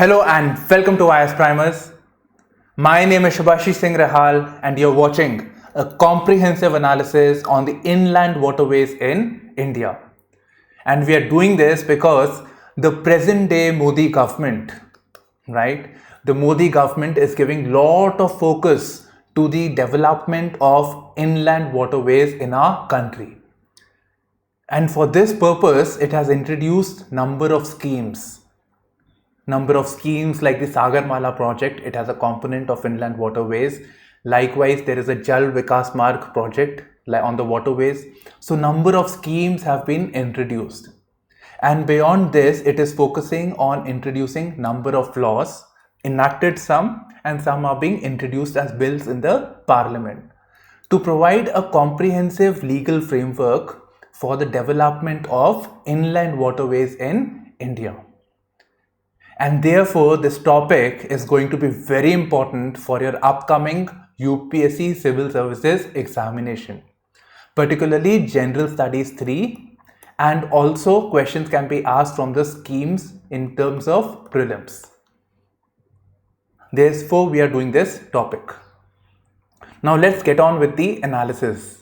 Hello and welcome to IASPrimers. My name is Shubhashish Singh Rehal and you're watching a comprehensive analysis on the inland waterways in India. And we are doing this because the present day Modi government, right? The Modi government is giving lot of focus to the development of inland waterways in our country. And for this purpose, it has introduced number of schemes like the Sagarmala project. It has a component of inland waterways. Likewise, there is a Jal Vikas Marg project on the waterways. So number of schemes have been introduced. And beyond this, it is focusing on introducing number of laws, enacted some, and some are being introduced as bills in the parliament to provide a comprehensive legal framework for the development of inland waterways in India. And therefore, this topic is going to be very important for your upcoming UPSC Civil Services Examination, particularly General Studies 3, and also questions can be asked from the schemes in terms of prelims. Therefore, we are doing this topic. Now, let's get on with the analysis.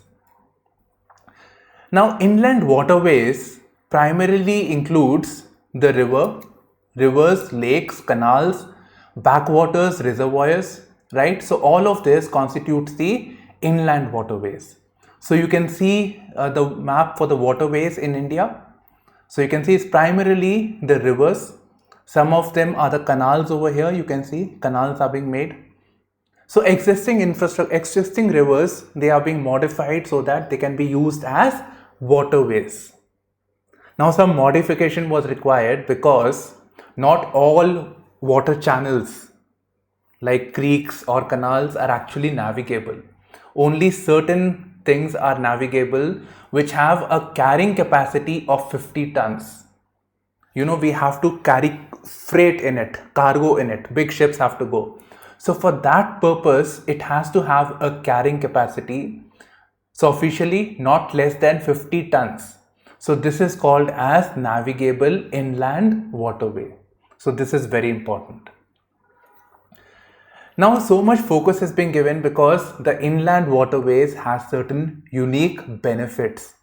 Now, inland waterways primarily includes the rivers, lakes, canals, backwaters, reservoirs, right? So all of this constitutes the inland waterways. So you can see the map for the waterways in India. So you can see it's primarily the rivers. Some of them are the canals over here. You can see canals are being made. So existing infrastructure, existing rivers, they are being modified so that they can be used as waterways. Now some modification was required because not all water channels like creeks or canals are actually navigable. Only certain things are navigable which have a carrying capacity of 50 tons. You know, we have to carry freight in it, cargo in it, big ships have to go. So for that purpose, it has to have a carrying capacity. So officially not less than 50 tons. So this is called as navigable inland waterway. So this is very important. Now so much focus is being given because the inland waterways has certain unique benefits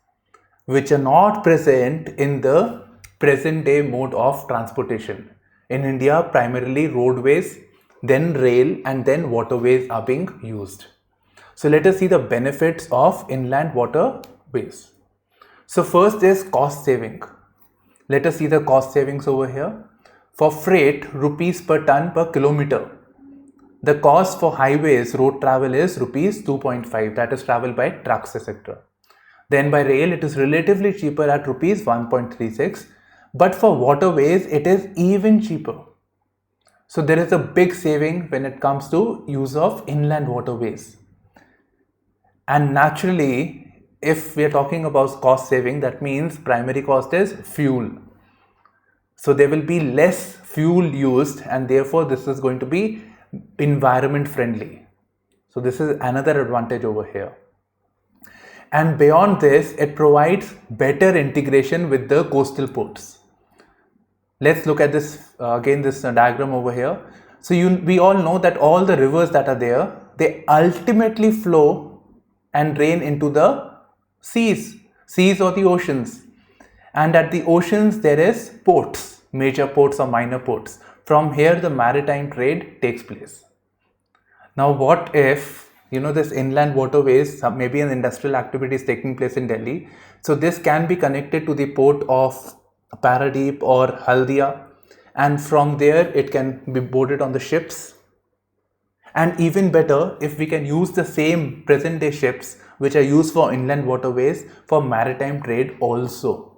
which are not present in the present day mode of transportation. In India, primarily roadways, then rail, and then waterways are being used. So let us see the benefits of inland waterways. So first is cost saving. Let us see the cost savings over here. For freight, rupees per ton per kilometer. The cost for highways, road travel is rupees 2.5, that is travel by trucks, etc. Then by rail, it is relatively cheaper at rupees 1.36. But for waterways, it is even cheaper. So there is a big saving when it comes to use of inland waterways. And naturally, if we are talking about cost saving, that means primary cost is fuel. So there will be less fuel used and therefore this is going to be environment friendly. So this is another advantage over here. And beyond this, it provides better integration with the coastal ports. Let's look at this again, this diagram over here. So we all know that all the rivers that are there, they ultimately flow and drain into the seas or the oceans. And at the oceans, there is ports, major ports or minor ports. From here, the maritime trade takes place. Now, what if, this inland waterways, maybe an industrial activity is taking place in Delhi. So this can be connected to the port of Paradeep or Haldia. And from there, it can be boarded on the ships. And even better, if we can use the same present day ships, which are used for inland waterways for maritime trade also.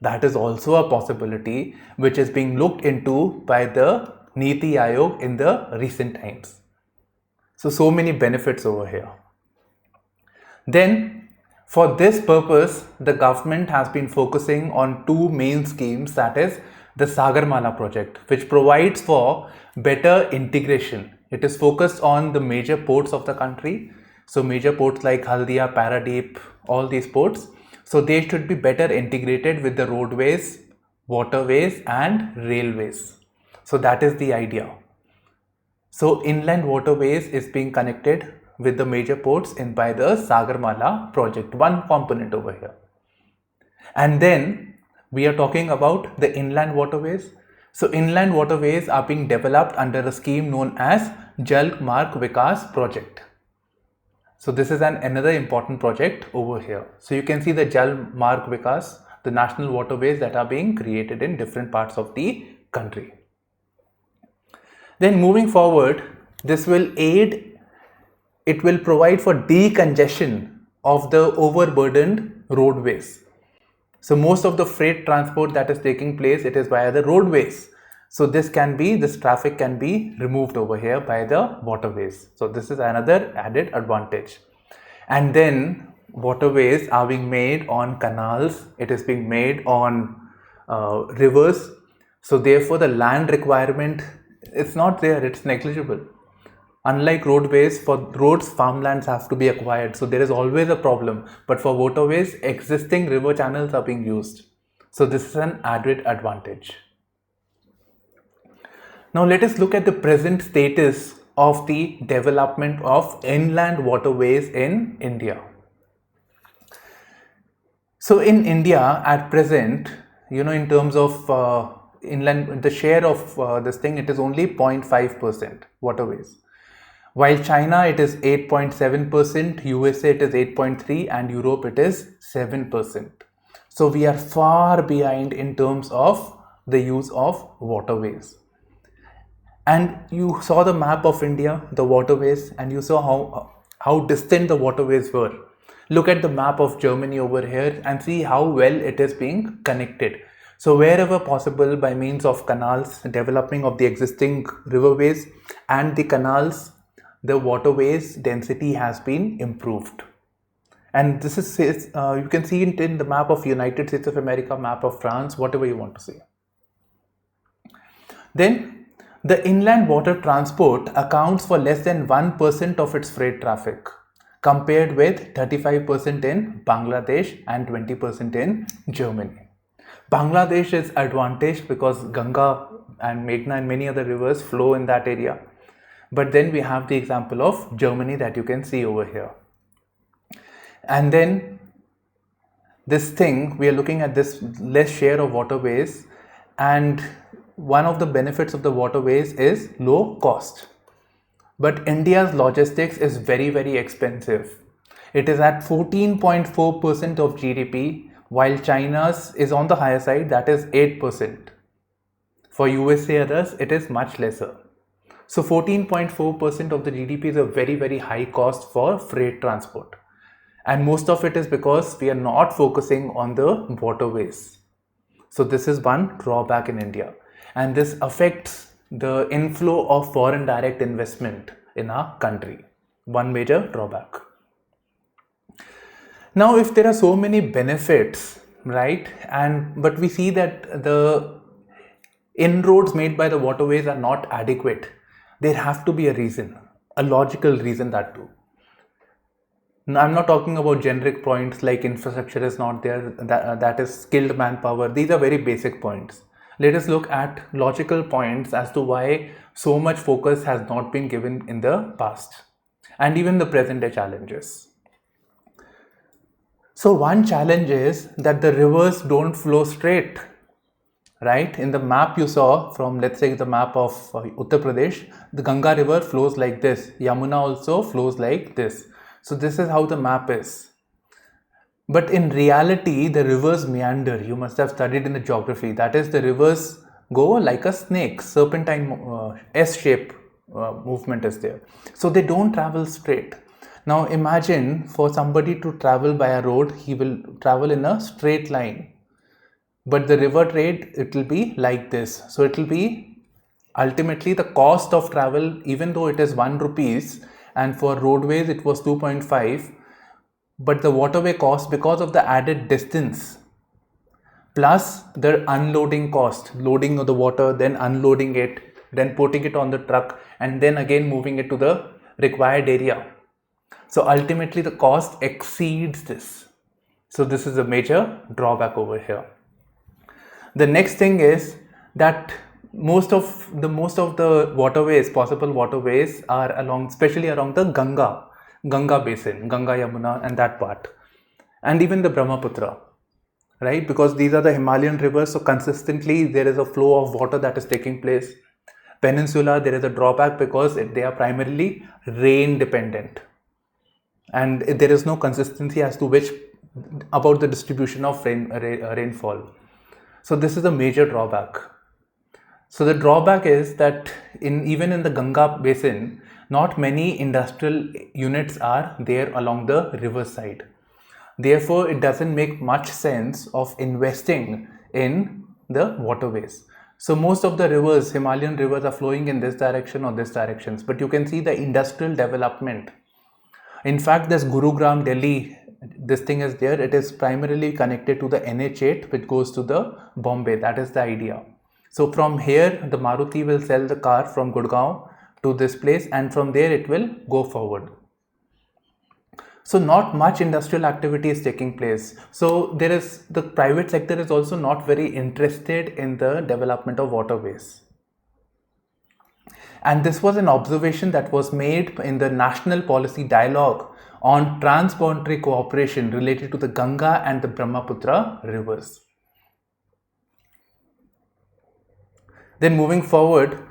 That is also a possibility which is being looked into by the Niti Aayog in the recent times. So many benefits over here. Then for this purpose, the government has been focusing on two main schemes, that is the Sagarmala project, which provides for better integration. It is focused on the major ports of the country. So major ports like Haldia, Paradeep, all these ports. So they should be better integrated with the roadways, waterways and railways. So that is the idea. So Inland Waterways is being connected with the major ports in by the Sagarmala project, one component over here. And then we are talking about the Inland Waterways. So Inland Waterways are being developed under a scheme known as Jal Marg Vikas project. So this is another important project over here. So you can see the Jal Marg Vikas, the national waterways that are being created in different parts of the country. Then moving forward, this will aid, it will provide for decongestion of the overburdened roadways. So most of the freight transport that is taking place, it is via the roadways. So this traffic can be removed over here by the waterways. So this is another added advantage. And then waterways are being made on canals, it is being made on rivers. So therefore the land requirement, it's not there, it's negligible. Unlike roadways, for roads, farmlands have to be acquired. So there is always a problem. But for waterways, existing river channels are being used. So this is an added advantage. Now let us look at the present status of the development of inland waterways in India. So in India at present, in terms of inland, the share of this thing, it is only 0.5% waterways. While China it is 8.7%, USA it is 8.3%, and Europe it is 7%. So we are far behind in terms of the use of waterways. And you saw the map of India, the waterways, and you saw how distant the waterways were. Look at the map of Germany over here and see how well it is being connected. So wherever possible, by means of canals, developing of the existing riverways and the canals, the waterways density has been improved. And this is, you can see it in the map of United States of America, map of France, whatever you want to see. Then the inland water transport accounts for less than 1% of its freight traffic, compared with 35% in Bangladesh and 20% in Germany. Bangladesh is advantaged because Ganga and Meghna and many other rivers flow in that area. But then we have the example of Germany that you can see over here. And then this thing, we are looking at this less share of waterways, and one of the benefits of the waterways is low cost. But India's logistics is very, very expensive. It is at 14.4% of GDP, while China's is on the higher side, that is 8%. For USA others, it is much lesser. So 14.4% of the GDP is a very, very high cost for freight transport. And most of it is because we are not focusing on the waterways. So this is one drawback in India. And this affects the inflow of foreign direct investment in our country. One major drawback. Now, if there are so many benefits, right, but we see that the inroads made by the waterways are not adequate, there have to be a reason, a logical reason that too. Now, I'm not talking about generic points like infrastructure is not there, that is skilled manpower. These are very basic points. Let us look at logical points as to why so much focus has not been given in the past and even the present day challenges. So one challenge is that the rivers don't flow straight, right? In the map you saw from, let's say, the map of Uttar Pradesh, the Ganga river flows like this. Yamuna also flows like this. So this is how the map is. But in reality, the rivers meander. You must have studied in the geography. That is, the rivers go like a snake, serpentine S-shape movement is there. So they don't travel straight. Now imagine for somebody to travel by a road, he will travel in a straight line. But the river trade, it will be like this. So it will be ultimately the cost of travel, even though it is 1 rupees, and for roadways it was 2.5, but the waterway cost, because of the added distance plus the unloading cost, loading of the water, then unloading it, then putting it on the truck, and then again moving it to the required area. So ultimately the cost exceeds this. So this is a major drawback over here. The next thing is that most of the waterways, possible waterways, are along, especially around the Ganga basin, Ganga, Yamuna, and that part, and even the Brahmaputra, right? Because these are the Himalayan rivers, so consistently there is a flow of water that is taking place. Peninsula, there is a drawback because they are primarily rain dependent, and there is no consistency as to about the distribution of rainfall. So this is a major drawback. So the drawback is that even in the Ganga basin, not many industrial units are there along the river side. Therefore, it doesn't make much sense of investing in the waterways. So most of the rivers, Himalayan rivers, are flowing in this direction or this directions, but you can see the industrial development. In fact, this Gurugram, Delhi, this thing is there. It is primarily connected to the NH8, which goes to the Bombay. That is the idea. So from here, the Maruti will sell the car from Gurgaon to this place, and from there it will go forward. So not much industrial activity is taking place. So the private sector is also not very interested in the development of waterways. And this was an observation that was made in the National Policy Dialogue on Transboundary Cooperation related to the Ganga and the Brahmaputra rivers. Then moving forward,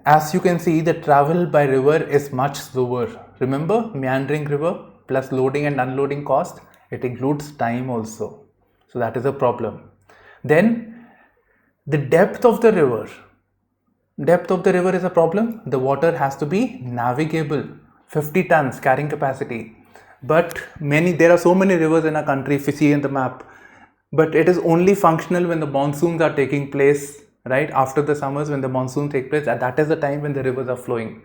as you can see, the travel by river is much slower. Remember, meandering river plus loading and unloading cost, it includes time also. So that is a problem. Then the depth of the river. Depth of the river is a problem. The water has to be navigable, 50 tons carrying capacity. But there are so many rivers in our country, if you see in the map, but it is only functional when the monsoons are taking place, right? After the summers, when the monsoon takes place, and that is the time when the rivers are flowing.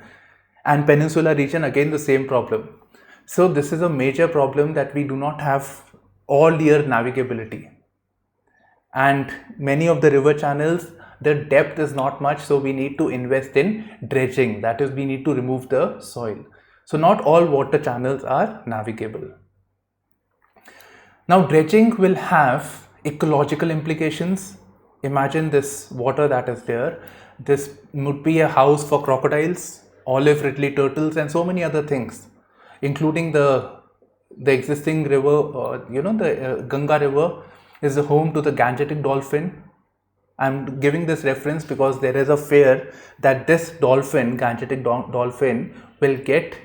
And Peninsula region, again the same problem. So this is a major problem, that we do not have all year navigability. And many of the river channels, the depth is not much, so we need to invest in dredging. That is, we need to remove the soil. So not all water channels are navigable. Now dredging will have ecological implications. Imagine this water that is there. This would be a house for crocodiles, olive ridley turtles, and so many other things, including the existing river. The Ganga river is the home to the Gangetic dolphin. I'm giving this reference because there is a fear that this dolphin, Gangetic dolphin, will get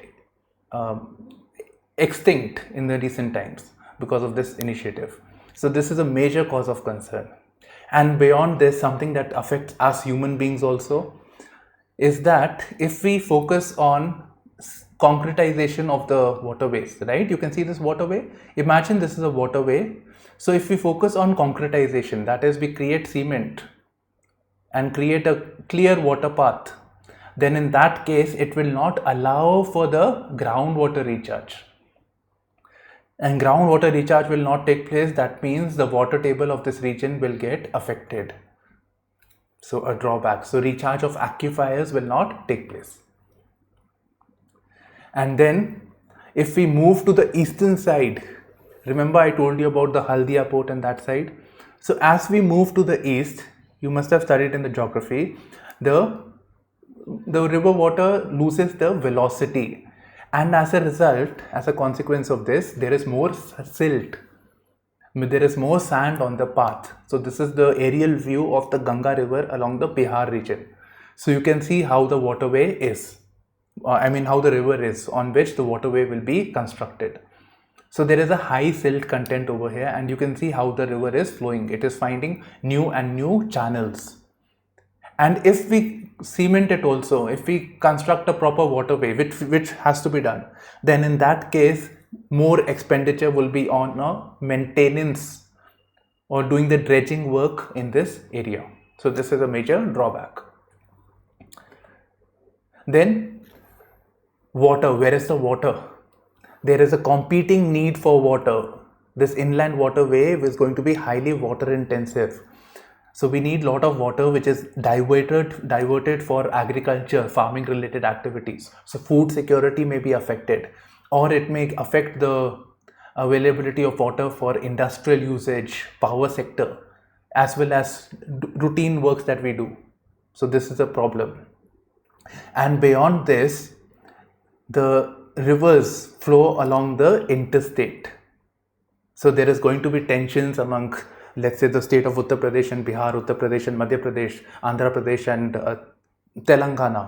extinct in the recent times because of this initiative. So this is a major cause of concern. And beyond this, something that affects us human beings also is that if we focus on concretization of the waterways, right? You can see this waterway. Imagine this is a waterway. So if we focus on concretization, that is, we create cement and create a clear water path, then in that case, it will not allow for the groundwater recharge. And groundwater recharge will not take place. That means the water table of this region will get affected. So a drawback. So recharge of aquifers will not take place. And then if we move to the eastern side, remember I told you about the Haldia port and that side. So as we move to the east, you must have studied in the geography, the river water loses the velocity, and as a result, as a consequence of this, there is more silt, there is more sand on the path. So this is the aerial view of the Ganga river along the Bihar region. So you can see how the waterway is, how the river is on which the waterway will be constructed. So there is a high silt content over here, and you can see how the river is flowing. It is finding new and new channels. And if we cement it also, if we construct a proper waterway, which has to be done, then in that case, more expenditure will be on maintenance or doing the dredging work in this area. So this is a major drawback. Then water, where is the water? There is a competing need for water. This inland waterway is going to be highly water intensive. So we need a lot of water which is diverted for agriculture, farming related activities. So food security may be affected, or it may affect the availability of water for industrial usage, power sector, as well as routine works that we do. So this is a problem. And beyond this, the rivers flow along the interstate. So there is going to be tensions among, let's say, the state of Uttar Pradesh and Bihar, Uttar Pradesh and Madhya Pradesh, Andhra Pradesh and Telangana,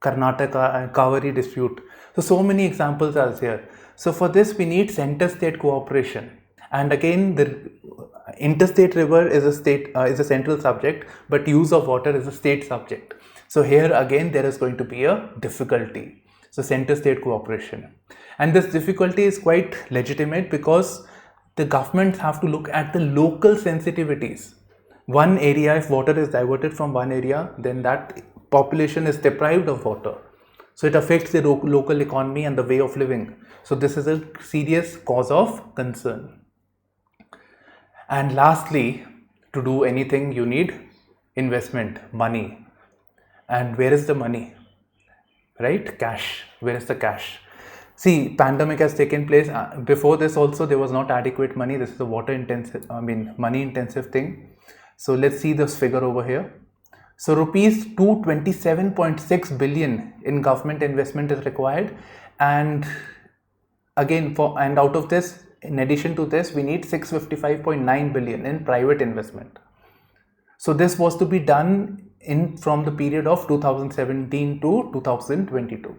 Karnataka and Kaveri dispute. So many examples are here. So for this we need center-state cooperation. And again, the interstate river is a central subject, but use of water is a state subject. So here again there is going to be a difficulty. So center-state cooperation. And this difficulty is quite legitimate because the governments have to look at the local sensitivities. One area, if water is diverted from one area, then that population is deprived of water. So it affects the local economy and the way of living. So this is a serious cause of concern. And lastly, to do anything you need investment, money. And where is the money? Right? Cash. Where is the cash? See, pandemic has taken place. Before this also there was not adequate money. This is a money intensive thing. So let's see this figure over here. So rupees 227.6 billion in government investment is required, and again out of this, in addition to this, we need 655.9 billion in private investment. So this was to be done from the period of 2017 to 2022.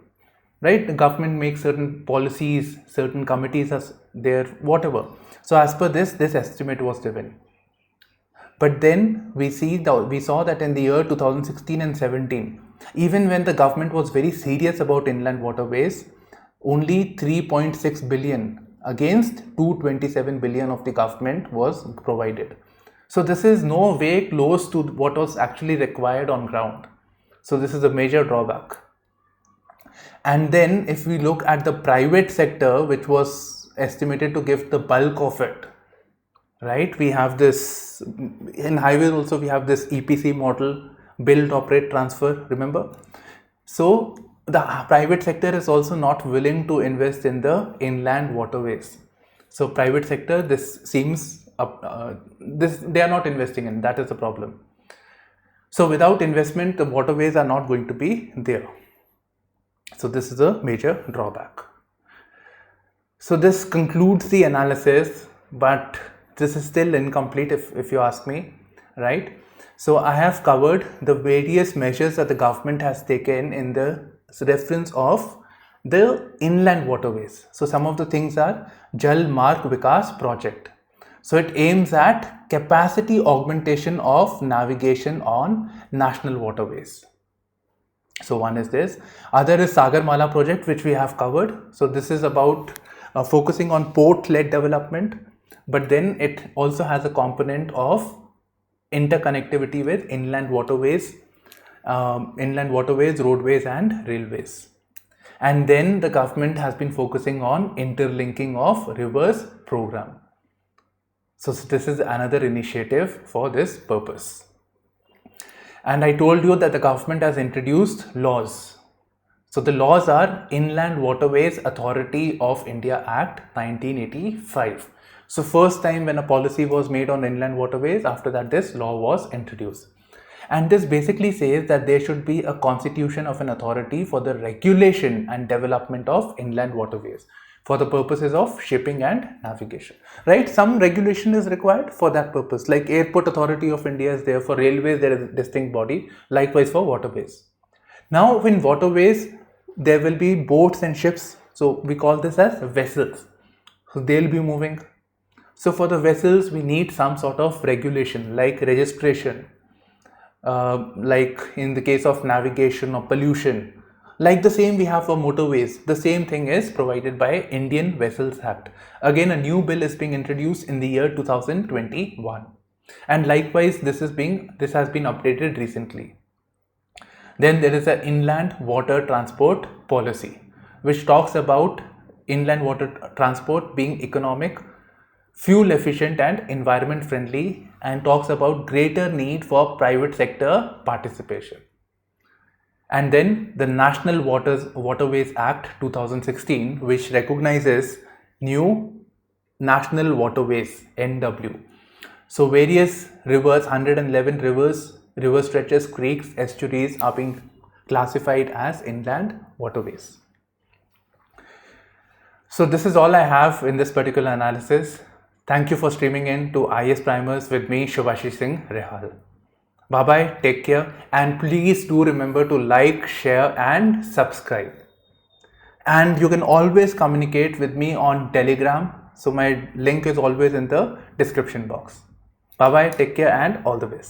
Right? The government makes certain policies, certain committees as there, whatever. So as per this estimate was given. But then we saw that in the year 2016 and 17, even when the government was very serious about inland waterways, only 3.6 billion against 227 billion of the government was provided. So this is no way close to what was actually required on ground. So this is a major drawback. And then if we look at the private sector, which was estimated to give the bulk of it, right? We have this, in highways also we have this EPC model, build, operate, transfer, remember? So the private sector is also not willing to invest in the inland waterways. So private sector, this seems, they are not investing in, that is the problem. So without investment, the waterways are not going to be there. So this is a major drawback. So this concludes the analysis, but this is still incomplete if you ask me, right? So I have covered the various measures that the government has taken in the reference of the inland waterways. So some of the things are Jal Marg Vikas project. So it aims at capacity augmentation of navigation on national waterways. So one is this. Other is Sagarmala project, which we have covered. So this is about focusing on port-led development, but then it also has a component of interconnectivity with inland waterways, roadways and railways. And then the government has been focusing on interlinking of rivers program. So this is another initiative for this purpose. And I told you that the government has introduced laws. So the laws are Inland Waterways Authority of India Act 1985. So first time when a policy was made on inland waterways, after that this law was introduced. And this basically says that there should be a constitution of an authority for the regulation and development of inland waterways for the purposes of shipping and navigation, right? Some regulation is required for that purpose, like Airport Authority of India is there. For railways there is a distinct body, likewise for waterways. Now in waterways there will be boats and ships, so we call this as vessels. So they'll be moving. So for the vessels we need some sort of regulation like registration, like in the case of navigation or pollution. Like the same we have for motorways, the same thing is provided by Indian Vessels Act. Again, a new bill is being introduced in the year 2021, and likewise this has been updated recently. Then there is an inland water transport policy, which talks about inland water transport being economic, fuel efficient and environment friendly, and talks about greater need for private sector participation. And then the National Waterways Act 2016, which recognizes new national waterways, NW. So various rivers, 111 rivers river stretches, creeks, estuaries are being classified as inland waterways. So this is all I have in this particular analysis. Thank you for streaming in to IASPrimers with me, Shubhashish Singh Rehal. Bye bye, take care, and please do remember to like, share and subscribe. And you can always communicate with me on Telegram. So my link is always in the description box. Bye bye, take care and all the best.